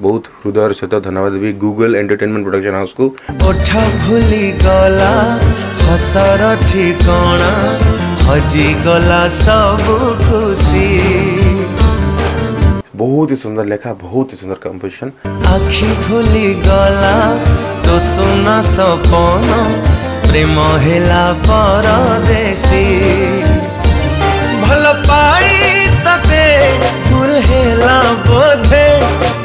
बहुत हृदय सहित धन्यवाद देवी गूगल एंटरटेनमेंट प्रोडक्शन हाउस को। ओठ भूली गला हसर ठिकाना हजी गला सब खुशी। बहुत ही सुंदर लेखा, बहुत ही सुंदर कंपोजिशन। आखि भूली गला तो सुना सपन प्रेम हेला परदेसी। भल पाई तते भूल हेला बोधे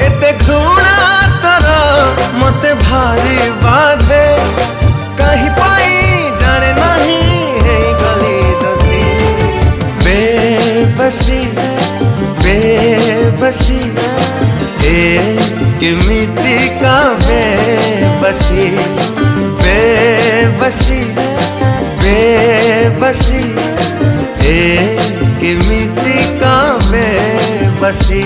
एते घृणा तर मते भारी बाधे। कहीं पाई जाने नहीं है गली दसी। बेबसी बेबसी किमिति का बेबसी। बेबसी बेबसी किमिति का बेबसी।